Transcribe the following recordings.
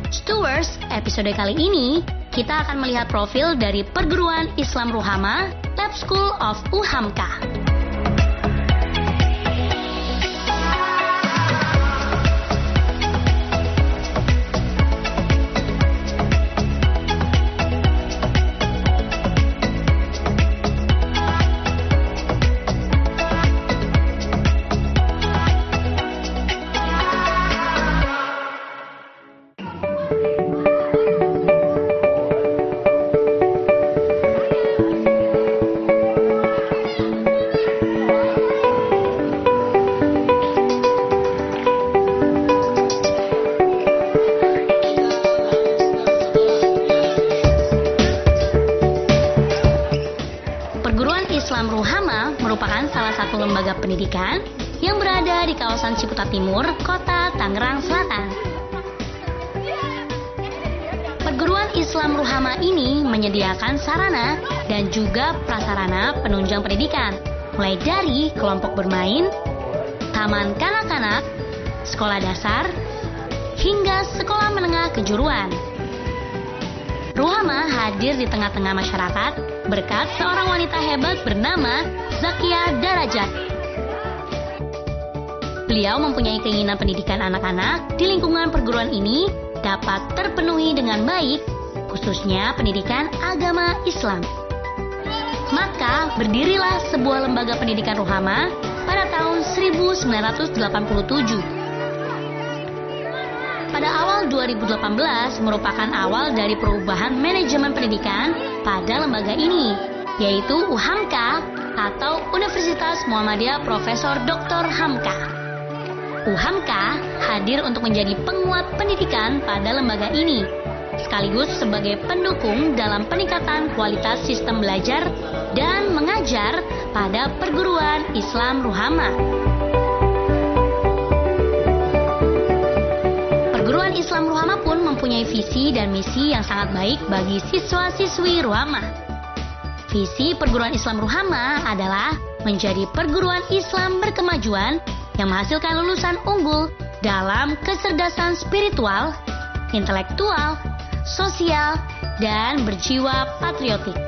Stewards, episode kali ini kita akan melihat profil dari Perguruan Islam Ruhama, Lab School of UHAMKA. Islam Ruhama merupakan salah satu lembaga pendidikan yang berada di kawasan Ciputat Timur, Kota Tangerang Selatan. Perguruan Islam Ruhama ini menyediakan sarana dan juga prasarana penunjang pendidikan, mulai dari kelompok bermain, taman kanak-kanak, sekolah dasar, hingga sekolah menengah kejuruan. Ruhama hadir di tengah-tengah masyarakat berkat seorang wanita hebat bernama Zakia Darajat. Beliau mempunyai keinginan pendidikan anak-anak di lingkungan perguruan ini dapat terpenuhi dengan baik, khususnya pendidikan agama Islam. Maka berdirilah sebuah lembaga pendidikan Ruhama pada tahun 1987. Pada awal 2018 merupakan awal dari perubahan manajemen pendidikan pada lembaga ini, yaitu UHAMKA atau Universitas Muhammadiyah Profesor Dr. Hamka. UHAMKA hadir untuk menjadi penguat pendidikan pada lembaga ini, sekaligus sebagai pendukung dalam peningkatan kualitas sistem belajar dan mengajar pada perguruan Islam Ruhama. Perguruan Islam Ruhama pun mempunyai visi dan misi yang sangat baik bagi siswa-siswi Ruhama. Visi perguruan Islam Ruhama adalah menjadi perguruan Islam berkemajuan yang menghasilkan lulusan unggul dalam kecerdasan spiritual, intelektual, sosial, dan berjiwa patriotik.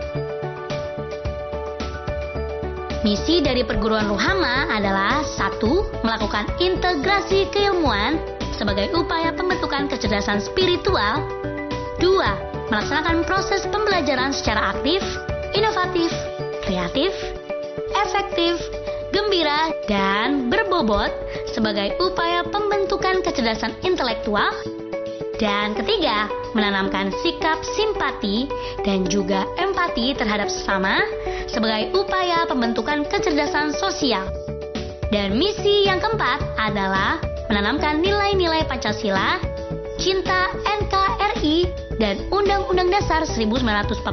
Misi dari perguruan Ruhama adalah 1. Melakukan integrasi keilmuan sebagai upaya pembentukan kecerdasan spiritual. 2. Melaksanakan proses pembelajaran secara aktif, inovatif, kreatif, efektif, gembira, dan berbobot sebagai upaya pembentukan kecerdasan intelektual. Dan ketiga, menanamkan sikap simpati dan juga empati terhadap sesama sebagai upaya pembentukan kecerdasan sosial. Dan misi yang keempat adalah menanamkan nilai-nilai Pancasila, cinta NKRI, dan Undang-Undang Dasar 1945,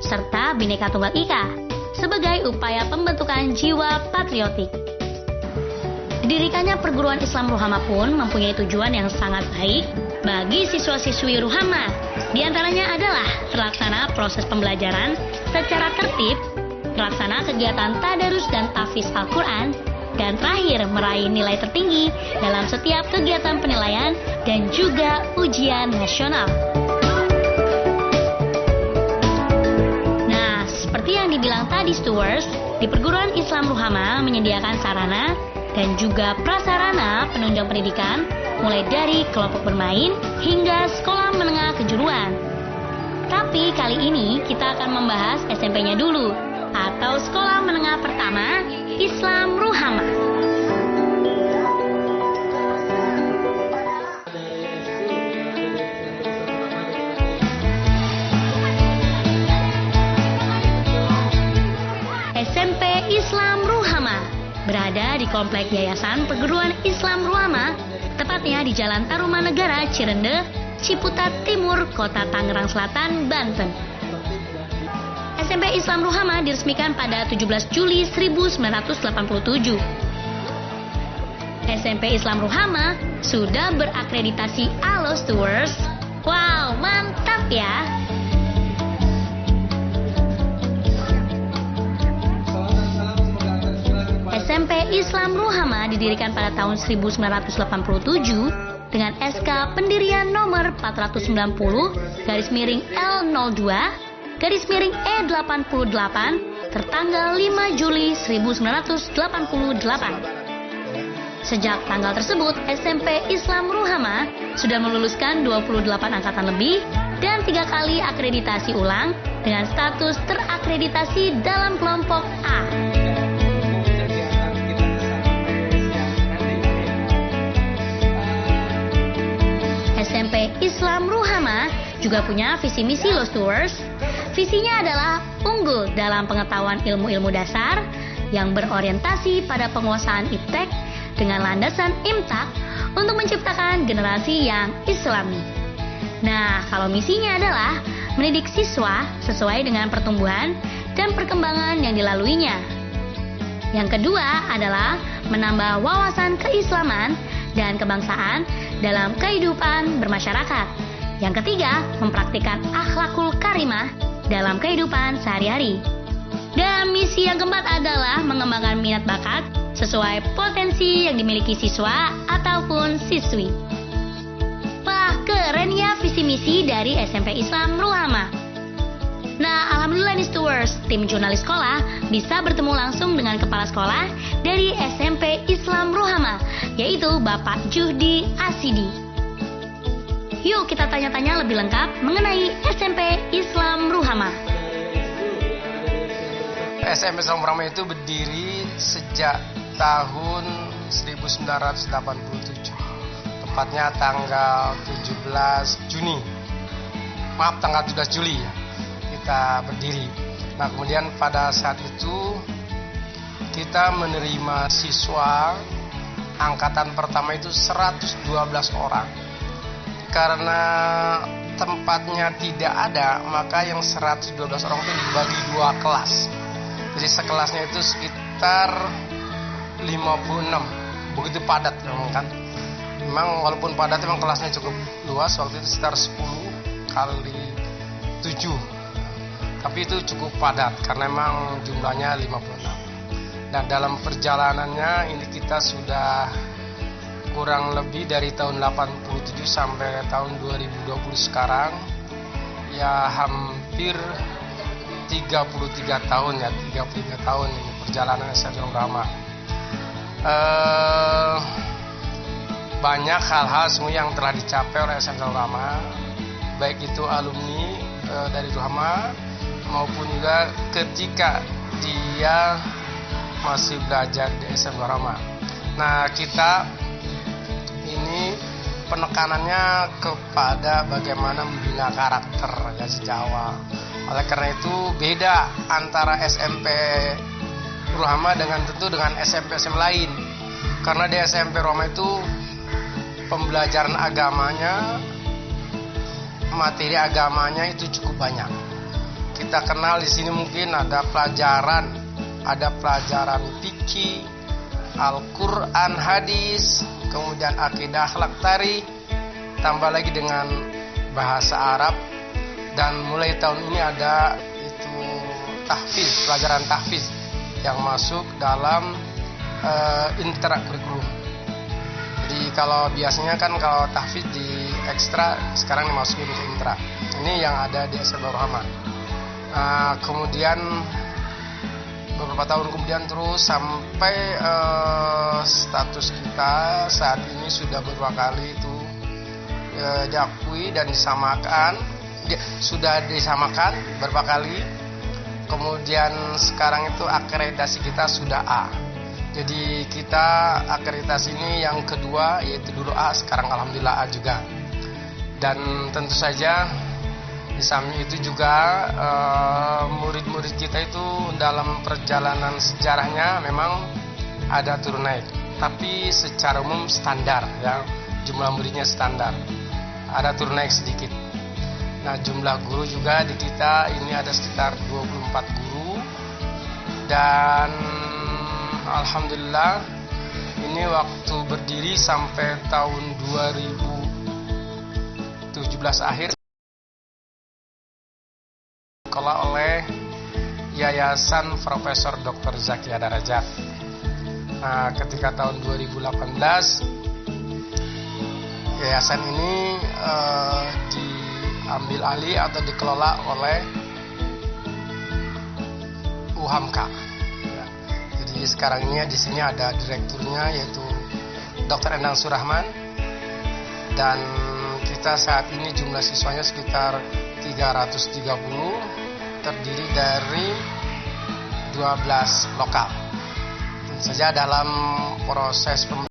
serta Bhinneka Tunggal Ika, sebagai upaya pembentukan jiwa patriotik. Didirikannya perguruan Islam Ruhama pun mempunyai tujuan yang sangat baik bagi siswa-siswi Ruhama. Di antaranya adalah terlaksana proses pembelajaran secara tertib, terlaksana kegiatan tadarus dan tahfiz Al-Quran, dan terakhir meraih nilai tertinggi dalam setiap kegiatan penilaian dan juga ujian nasional. Nah, seperti yang dibilang tadi Stewards, di perguruan Islam Ruhama menyediakan sarana dan juga prasarana penunjang pendidikan mulai dari kelompok bermain hingga sekolah menengah kejuruan. Tapi kali ini kita akan membahas SMP-nya dulu, atau sekolah menengah pertama Islam Ruhama. SMP Islam Ruhama berada di Komplek Yayasan Perguruan Islam Ruhama, tepatnya di Jalan Tarumanegara, Cirende, Ciputat Timur, Kota Tangerang Selatan, Banten. SMP Islam Ruhama diresmikan pada 17 Juli 1987. SMP Islam Ruhama sudah berakreditasi ALO Stewards. Wow, mantap ya! SMP Islam Ruhama didirikan pada tahun 1987 dengan SK pendirian nomor nomor 490-L02-E88 tertanggal 5 Juli 1988. Sejak tanggal tersebut, SMP Islam Ruhama sudah meluluskan 28 angkatan lebih dan 3 kali akreditasi ulang dengan status terakreditasi dalam kelompok A. SMP Islam Ruhama juga punya visi misi Lost Tours. Visinya adalah unggul dalam pengetahuan ilmu-ilmu dasar yang berorientasi pada penguasaan iptek dengan landasan imtak untuk menciptakan generasi yang islami. Nah, kalau misinya adalah mendidik siswa sesuai dengan pertumbuhan dan perkembangan yang dilaluinya. Yang kedua adalah menambah wawasan keislaman dan kebangsaan dalam kehidupan bermasyarakat. Yang ketiga, mempraktikkan akhlakul karimah dalam kehidupan sehari-hari. Dan misi yang keempat adalah mengembangkan minat bakat sesuai potensi yang dimiliki siswa ataupun siswi. Wah, keren ya visi misi dari SMP Islam Ruhama. Nah, alhamdulillah nih Stewards, tim jurnalis sekolah bisa bertemu langsung dengan kepala sekolah dari SMP Islam Ruhama, yaitu Bapak Juhdi Asidi. Yuk kita tanya-tanya lebih lengkap mengenai SMP Islam Ruhama. SMP Islam Ruhama itu berdiri sejak tahun 1987. Tepatnya tanggal 17 Juni. Maaf, tanggal 17 Juli ya. Kita berdiri. Nah, kemudian pada saat itu kita menerima siswa angkatan pertama itu 112 orang. Karena tempatnya tidak ada, maka yang 112 orang itu dibagi 2 kelas. Jadi sekelasnya itu sekitar 56. Begitu padat memang kan. Memang walaupun padat memang kelasnya cukup luas, waktu itu sekitar 10 kali 7. Tapi itu cukup padat karena memang jumlahnya 56. Nah, dalam perjalanannya ini kita sudah kurang lebih dari tahun 87 sampai tahun 2020 sekarang, ya hampir 33 tahun ya, 33 tahun ini perjalanan SMP Islam Ruhama. Banyak hal-hal semua yang telah dicapai oleh SMP Islam Ruhama, baik itu alumni dari Ruhama maupun juga ketika dia masih belajar di SMP Ruhama. Nah, kita ini penekanannya kepada bagaimana membina karakter ya sejak awal. Oleh karena itu beda antara SMP Ruhama dengan SMP-SMP lain. Karena di SMP Ruhama itu pembelajaran agamanya, materi agamanya itu cukup banyak. Kita kenal di sini mungkin ada pelajaran fikih, Al-Quran, hadis, kemudian akidah, akhlak, tarikh, tambah lagi dengan bahasa Arab, dan mulai tahun ini ada itu tahfiz, pelajaran tahfiz yang masuk dalam intrakurikulum. Jadi kalau biasanya kan kalau tahfiz di ekstra, sekarang dimasukin ke intra. Ini yang ada di SMP Ruhama. Kemudian beberapa tahun kemudian terus sampai status kita saat ini sudah beberapa kali itu diakui dan disamakan, sudah disamakan beberapa kali. Kemudian sekarang itu akreditasi kita sudah A. Jadi kita akreditasi ini yang kedua, yaitu dulu A, sekarang alhamdulillah A juga. Dan tentu saja di samping itu juga murid-murid kita itu dalam perjalanan sejarahnya memang ada turun naik, tapi secara umum standar ya, jumlah muridnya standar, ada turun naik sedikit. Nah, jumlah guru juga di kita ini ada sekitar 24 guru, dan alhamdulillah ini waktu berdiri sampai tahun 2017 akhir dikelola oleh Yayasan Profesor Dr. Zakia Darajat. Nah, ketika tahun 2018 yayasan ini diambil alih atau dikelola oleh UHAMKA. Ya. Jadi sekarang ini di sini ada direkturnya yaitu Dr. Endang Surahman, dan kita saat ini jumlah siswanya sekitar 330, terdiri dari 12 lokal. Tentu saja dalam proses pembentukan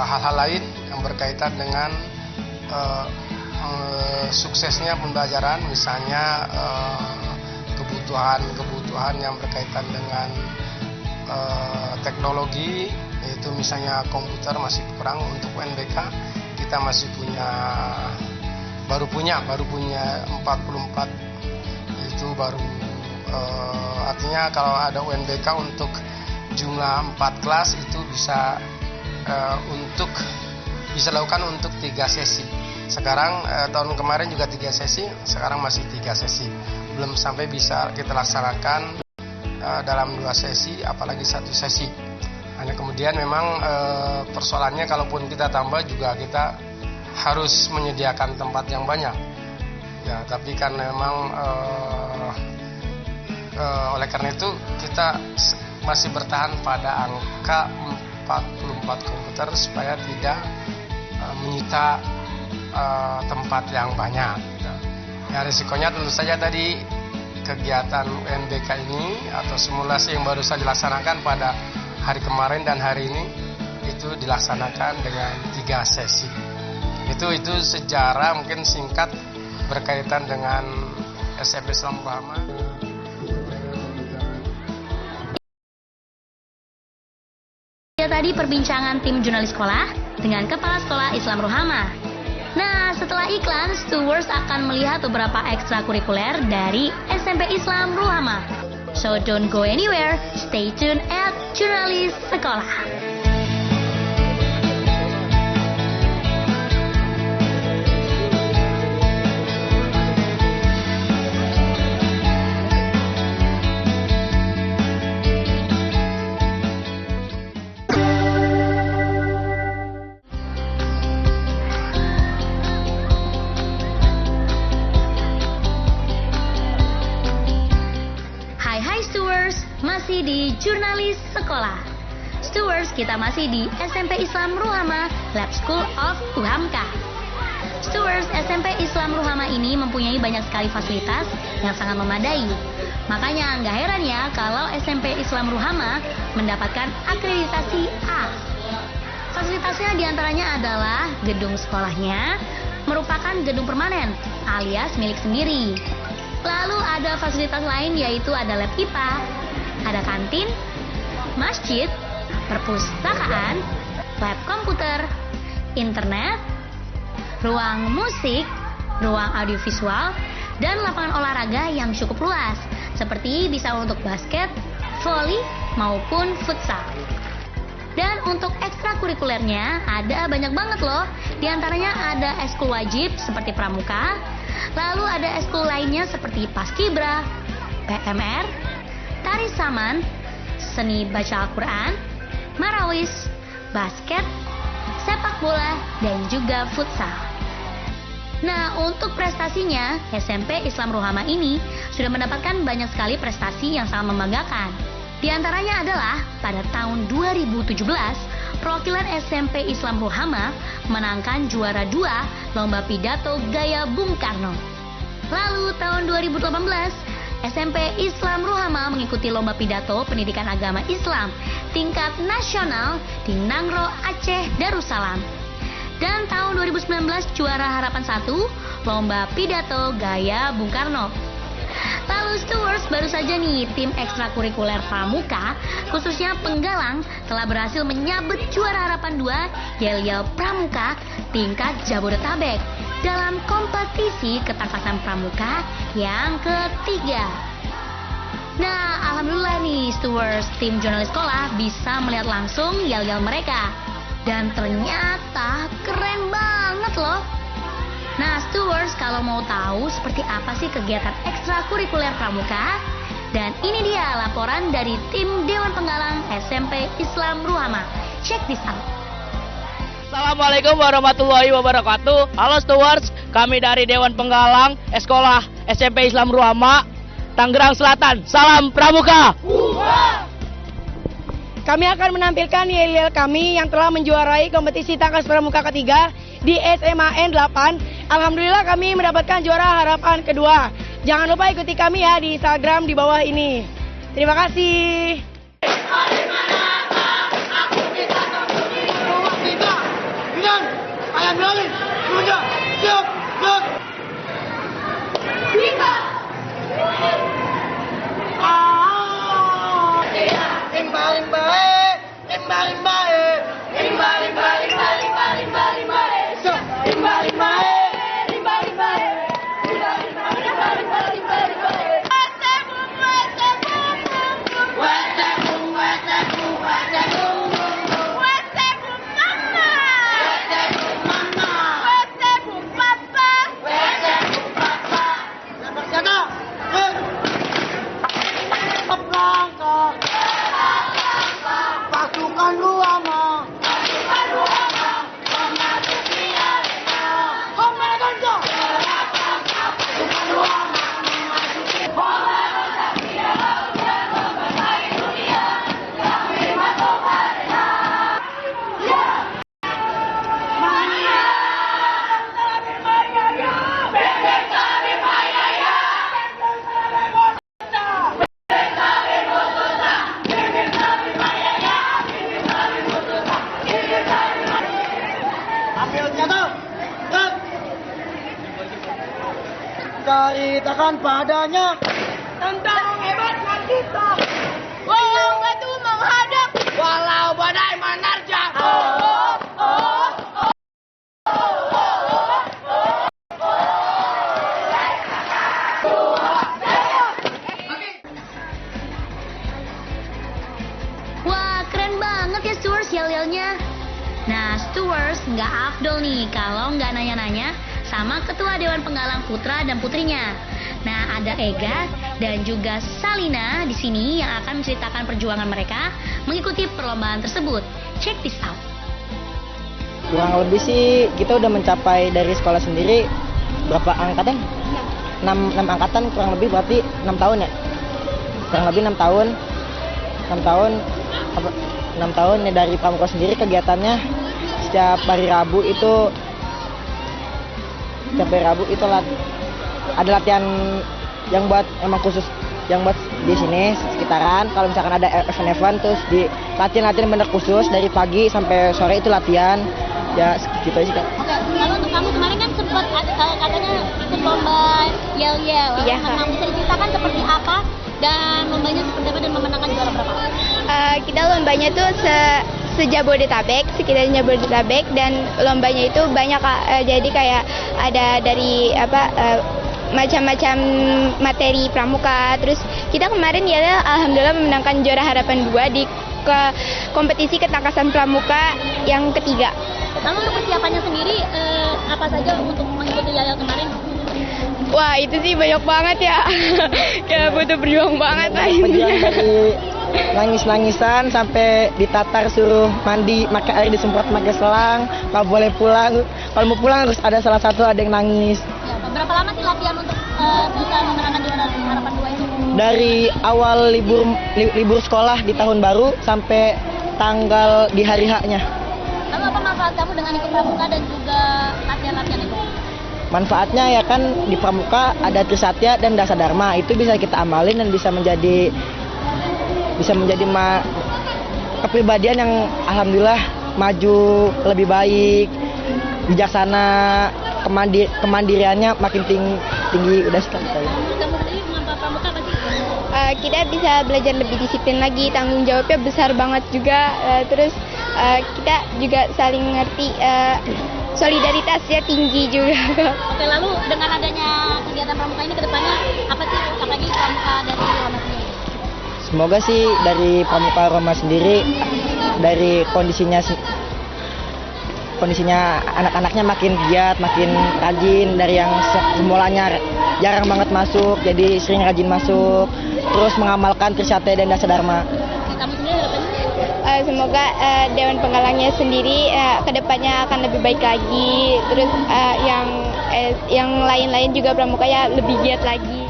hal-hal lain yang berkaitan dengan suksesnya pembelajaran, misalnya kebutuhan yang berkaitan dengan teknologi, yaitu misalnya komputer masih kurang untuk UNBK. Kita masih baru punya 44, itu baru artinya kalau ada UNBK untuk jumlah 4 kelas itu bisa lakukan untuk 3 sesi. Sekarang tahun kemarin juga 3 sesi, sekarang masih 3 sesi. Belum sampai bisa kita laksanakan dalam 2 sesi, apalagi 1 sesi. Hanya kemudian memang persoalannya kalaupun kita tambah juga kita harus menyediakan tempat yang banyak. Ya, tapi kan memang oleh karena itu kita masih bertahan pada angka 44 komputer supaya tidak menyita tempat yang banyak. Ya, risikonya tentu saja tadi kegiatan UNBK ini atau simulasi yang baru saja dilaksanakan pada hari kemarin dan hari ini itu dilaksanakan dengan 3 sesi. Itu sejarah mungkin singkat berkaitan dengan SMP Islam Ruhama. Tadi perbincangan tim jurnalis sekolah dengan Kepala Sekolah Islam Ruhama. Nah, setelah iklan, Stewards akan melihat beberapa ekstrakurikuler dari SMP Islam Ruhama. So don't go anywhere, stay tuned at Jurnalis Sekolah. Masih di Jurnalis Sekolah. Stewards, kita masih di SMP Islam Ruhama, Lab School of UHAMKA. Stewards, SMP Islam Ruhama ini mempunyai banyak sekali fasilitas yang sangat memadai. Makanya nggak heran ya kalau SMP Islam Ruhama mendapatkan akreditasi A. Fasilitasnya diantaranya adalah gedung sekolahnya merupakan gedung permanen alias milik sendiri. Lalu ada fasilitas lain yaitu ada lab IPA, ada kantin, masjid, perpustakaan, lab komputer, internet, ruang musik, ruang audiovisual, dan lapangan olahraga yang cukup luas, seperti bisa untuk basket, voli, maupun futsal. Dan untuk ekstrakurikulernya ada banyak banget loh. Di antaranya ada ekskul wajib seperti pramuka, lalu ada ekskul lainnya seperti paskibra, PMR, tari saman, seni baca Al-Quran, marawis, basket, sepak bola, dan juga futsal. Nah, untuk prestasinya, SMP Islam Ruhama ini sudah mendapatkan banyak sekali prestasi yang sangat membanggakan. Di antaranya adalah pada tahun 2017, perwakilan SMP Islam Ruhama menangkan juara 2 Lomba Pidato Gaya Bung Karno. Lalu tahun 2018, SMP Islam Ruhama mengikuti Lomba Pidato Pendidikan Agama Islam tingkat nasional di Nangro, Aceh, Darussalam. Dan tahun 2019 juara Harapan 1 Lomba Pidato Gaya Bung Karno. Lalu Stewards, baru saja nih tim ekstrakurikuler pramuka khususnya penggalang telah berhasil menyabet juara Harapan 2 Yel-Yel Pramuka tingkat Jabodetabek dalam kompetisi ketangkasan pramuka yang ketiga. Nah, alhamdulillah nih Stewards, tim jurnalis sekolah bisa melihat langsung yel-yel mereka. Dan ternyata keren banget loh. Nah, Stewards, kalau mau tahu seperti apa sih kegiatan ekstrakurikuler pramuka, dan ini dia laporan dari tim Dewan Penggalang SMP Islam Ruhama. Check this out. Assalamualaikum warahmatullahi wabarakatuh. Halo stewards, kami dari Dewan Penggalang Sekolah SMP Islam Ruhama, Tangerang Selatan. Salam Pramuka. Kami akan menampilkan yel-yel kami yang telah menjuarai kompetisi tangkas pramuka ketiga di SMA N8. Alhamdulillah kami mendapatkan juara harapan kedua. Jangan lupa ikuti kami ya di Instagram di bawah ini. Terima kasih. Ceritakan padanya Tentang hebatnya kita. walau batu menghadap, Walau badai menerjang. Wah, keren banget ya stewards yel-yelnya. Nah, stewards nggak afdol nih kalau nggak nanya-nanya sama Ketua Dewan Penggalang Putra dan Putrinya. Nah, ada Ega dan juga Salina di sini yang akan menceritakan perjuangan mereka mengikuti perlombaan tersebut. Check this out. Kurang lebih sih kita udah mencapai dari sekolah sendiri berapa angkatan? 6 angkatan kurang lebih, berarti 6 tahun ya? Kurang lebih 6 tahun. 6 tahun ya dari Pramuka sendiri kegiatannya setiap hari Rabu itu ada latihan yang buat emang khusus yang buat di sini sekitaran. Kalau misalkan ada event-event terus di latihan bener khusus dari pagi sampai sore itu latihan ya gitu aja Kak. Oke, lalu untuk kamu kemarin kan sempat katanya ikut lomba yel-yel. Iya, Kak. Nah, bisa diceritakan seperti apa dan lombanya seperti apa dan memenangkan juara berapa? Kita lombanya tuh sejabodetabek, sekitar Jabodetabek, dan lombanya itu banyak Kak. Jadi kayak ada dari macam-macam materi pramuka. Terus kita kemarin ya alhamdulillah memenangkan juara harapan 2 di kompetisi ketangkasan pramuka yang ketiga. Lalu untuk persiapannya sendiri apa saja untuk mengikuti yel-yel kemarin? Wah, itu sih banyak banget ya. Ya butuh berjuang banget lah Berjuang intinya. dari nangis-nangisan sampai ditatar suruh mandi pakai air disemprot pakai selang, nggak boleh pulang. Kalau mau pulang harus ada salah satu ada yang nangis. Ya, berapa lama sih latihan untuk bisa memenangkan juara harapan 2 itu? Dari awal libur sekolah di tahun baru sampai tanggal di hari H-nya. Lalu apa manfaat kamu dengan ikut pramuka dan juga latihan-latihan itu? Manfaatnya ya kan di pramuka ada Trisatya dan Dasa Dharma, itu bisa kita amalin dan bisa menjadi kepribadian yang alhamdulillah maju lebih baik, bijaksana, kemandiriannya makin tinggi udah sekali. Kamu sendiri manfaat pramuka apa sih? Kita bisa belajar lebih disiplin lagi, tanggung jawabnya besar banget juga. Terus kita juga saling ngerti, solidaritasnya tinggi juga. Oke, lalu dengan adanya kegiatan pramuka ini ke depannya apa sih apalagi pramuka dari Roma sendiri? Semoga sih dari Pramuka Roma sendiri dari kondisinya anak-anaknya makin giat, makin rajin, dari yang semulanya jarang banget masuk jadi sering rajin masuk, terus mengamalkan Trisatya dan Dasa Dharma. Oke, kamu sendiri harapannya? semoga Dewan Penggalangnya sendiri kedepannya akan lebih baik lagi. Terus yang lain-lain juga pramukanya lebih giat lagi.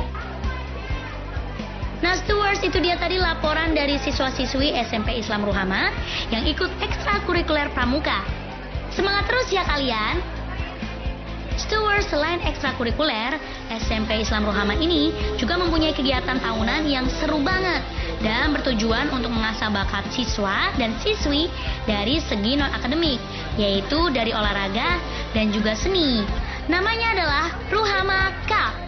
Nah, Stewards, itu dia tadi laporan dari siswa-siswi SMP Islam Ruhama yang ikut ekstrakurikuler pramuka. Semangat terus ya kalian! Stewards, selain ekstrakurikuler, SMP Islam Ruhama ini juga mempunyai kegiatan tahunan yang seru banget dan bertujuan untuk mengasah bakat siswa dan siswi dari segi non-akademik, yaitu dari olahraga dan juga seni. Namanya adalah Ruhama Cup.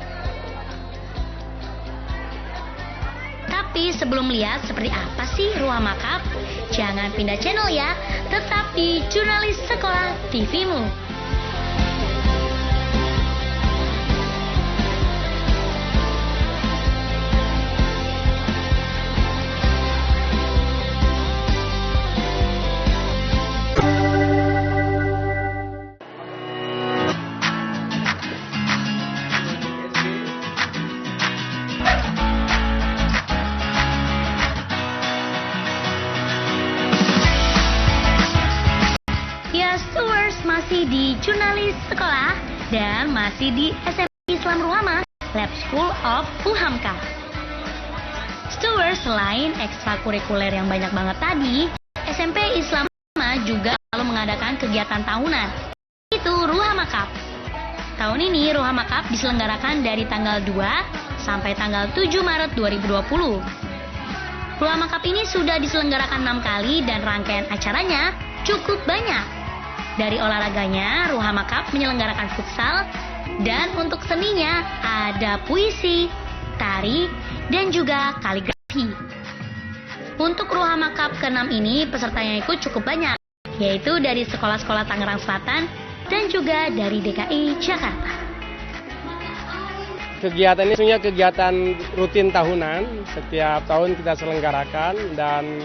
Tapi sebelum lihat seperti apa sih Ruhama Cup, jangan pindah channel ya, tetap di Jurnalis Sekolah TV-mu. Masih di Jurnalis Sekolah dan masih di SMP Islam Ruhama, Lab School of Uhamka. Stewards, selain ekstrakurikuler yang banyak banget tadi, SMP Islam Ruhama juga selalu mengadakan kegiatan tahunan, yaitu Ruhama Cup. Tahun ini Ruhama Cup diselenggarakan dari tanggal 2 sampai tanggal 7 Maret 2020. Ruhama Cup ini sudah diselenggarakan 6 kali dan rangkaian acaranya cukup banyak. Dari olahraganya, Ruhama Cup menyelenggarakan futsal, dan untuk seninya ada puisi, tari, dan juga kaligrafi. Untuk Ruhama Cup ke-6 ini, peserta yang ikut cukup banyak, yaitu dari sekolah-sekolah Tangerang Selatan dan juga dari DKI Jakarta. Kegiatan ini sebenarnya kegiatan rutin tahunan, setiap tahun kita selenggarakan, dan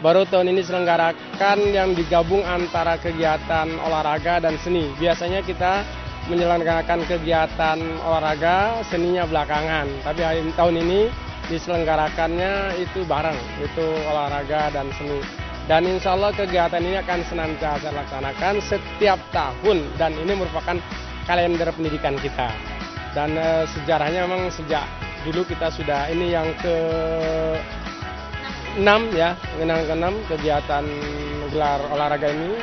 baru tahun ini selenggarakan yang digabung antara kegiatan olahraga dan seni. Biasanya kita menyelenggarakan kegiatan olahraga, seninya belakangan. Tapi tahun ini diselenggarakannya itu bareng, itu olahraga dan seni. Dan insya Allah kegiatan ini akan senantiasa dilaksanakan setiap tahun. Dan ini merupakan kalender pendidikan kita. Dan sejarahnya memang sejak dulu kita sudah, ini yang ke-6 ya, ke-6 kegiatan gelar olahraga ini,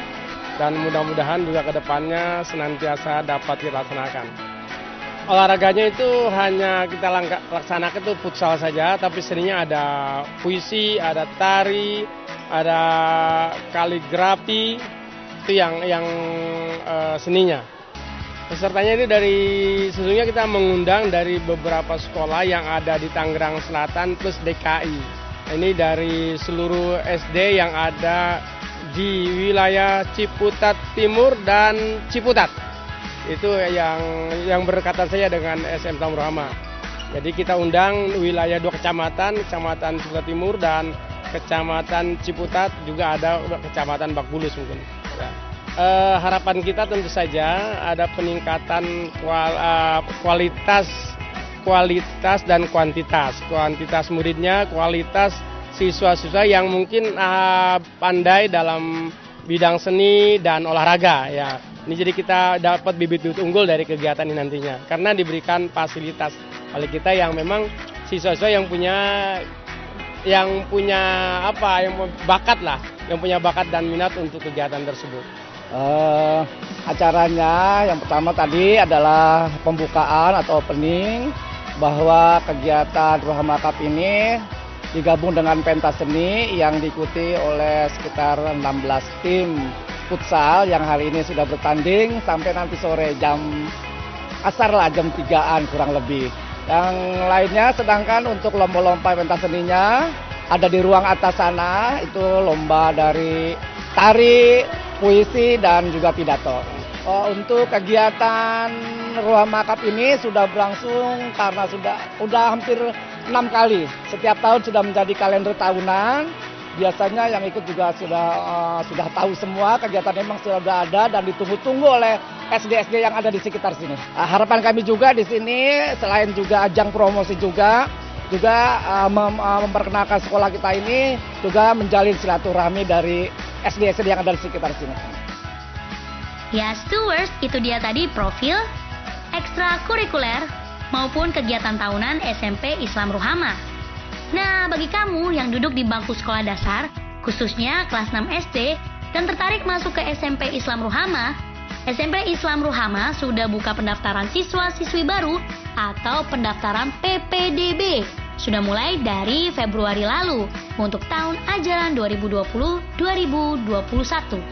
dan mudah-mudahan juga ke depannya senantiasa dapat dilaksanakan. Olahraganya itu hanya kita laksanakan itu futsal saja, tapi seninya ada puisi, ada tari, ada kaligrafi, itu yang seninya. Pesertanya ini sesungguhnya kita mengundang dari beberapa sekolah yang ada di Tangerang Selatan plus DKI. Ini dari seluruh SD yang ada di wilayah Ciputat Timur dan Ciputat. Itu yang berdekatan saja dengan SM Islam Ruhama. Jadi kita undang wilayah 2 kecamatan, Kecamatan Ciputat Timur dan Kecamatan Ciputat, juga ada Kecamatan Bakbulus mungkin. Ya. Harapan kita tentu saja ada peningkatan kualitas dan kuantitas. Kuantitas muridnya, kualitas siswa-siswa yang mungkin pandai dalam bidang seni dan olahraga ya. Ini jadi kita dapat bibit-bibit unggul dari kegiatan ini nantinya, karena diberikan fasilitas oleh kita yang memang siswa-siswa yang punya bakat dan minat untuk kegiatan tersebut. Acaranya yang pertama tadi adalah pembukaan atau opening, bahwa kegiatan Ruhama Cup ini digabung dengan pentas seni yang diikuti oleh sekitar 16 tim futsal yang hari ini sudah bertanding sampai nanti sore jam 3-an kurang lebih. Yang lainnya, sedangkan untuk lomba-lomba pentas seninya ada di ruang atas sana, itu lomba dari tari, puisi, dan juga pidato. Untuk kegiatan Ruhama Cup ini sudah berlangsung karena sudah hampir 6 kali. Setiap tahun sudah menjadi kalender tahunan. Biasanya yang ikut juga sudah tahu semua, kegiatan memang sudah ada dan ditunggu-tunggu oleh SD-SD yang ada di sekitar sini. Harapan kami juga di sini, selain juga ajang promosi juga, juga memperkenalkan sekolah kita ini juga menjalin silaturahmi dari SD-SD yang ada di sekitar sini. Ya, stewards, itu dia tadi profil, ekstrakurikuler, maupun kegiatan tahunan SMP Islam Ruhama. Nah, bagi kamu yang duduk di bangku sekolah dasar, khususnya kelas 6 SD, dan tertarik masuk ke SMP Islam Ruhama, SMP Islam Ruhama sudah buka pendaftaran siswa-siswi baru atau pendaftaran PPDB. Sudah mulai dari Februari lalu untuk tahun ajaran 2020-2021.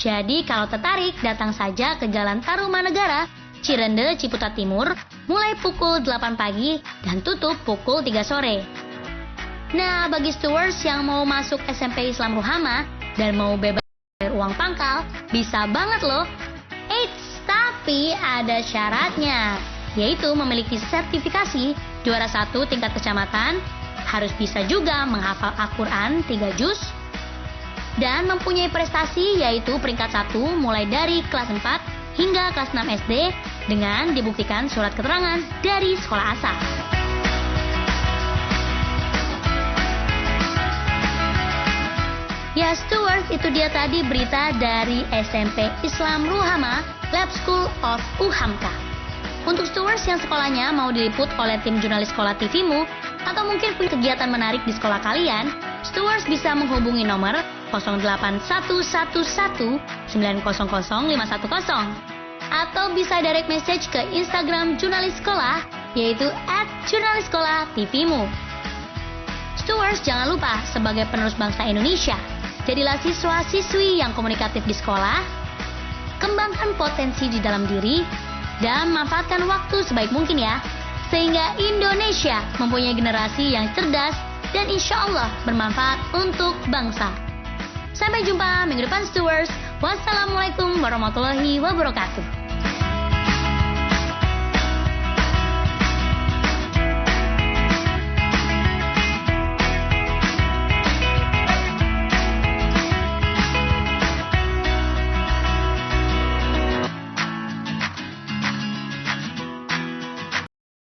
Jadi kalau tertarik, datang saja ke Jalan Tarumanegara, Cirende, Ciputat Timur, mulai pukul 8 pagi dan tutup pukul 3 sore. Nah, bagi stewards yang mau masuk SMP Islam Ruhama dan mau bebas bayar uang pangkal, bisa banget loh. Eits, tapi ada syaratnya, yaitu memiliki sertifikasi juara 1 tingkat kecamatan, harus bisa juga menghafal Al-Quran 3 juz, dan mempunyai prestasi yaitu peringkat 1 mulai dari kelas 4 hingga kelas 6 SD dengan dibuktikan surat keterangan dari sekolah asal. Ya, stewards, itu dia tadi berita dari SMP Islam Ruhama, Lab School of Uhamka. Untuk stewards yang sekolahnya mau diliput oleh tim jurnalis sekolah TV-mu, atau mungkin punya kegiatan menarik di sekolah kalian, stewards bisa menghubungi nomor 08111 900 510, atau bisa direct message ke Instagram jurnalis sekolah, yaitu @jurnalissekolah-tvmu. Stewards, jangan lupa, sebagai penerus bangsa Indonesia, jadilah siswa-siswi yang komunikatif di sekolah, kembangkan potensi di dalam diri, dan manfaatkan waktu sebaik mungkin ya, sehingga Indonesia mempunyai generasi yang cerdas dan insya Allah bermanfaat untuk bangsa. Sampai jumpa minggu depan, stewards. Wassalamualaikum warahmatullahi wabarakatuh.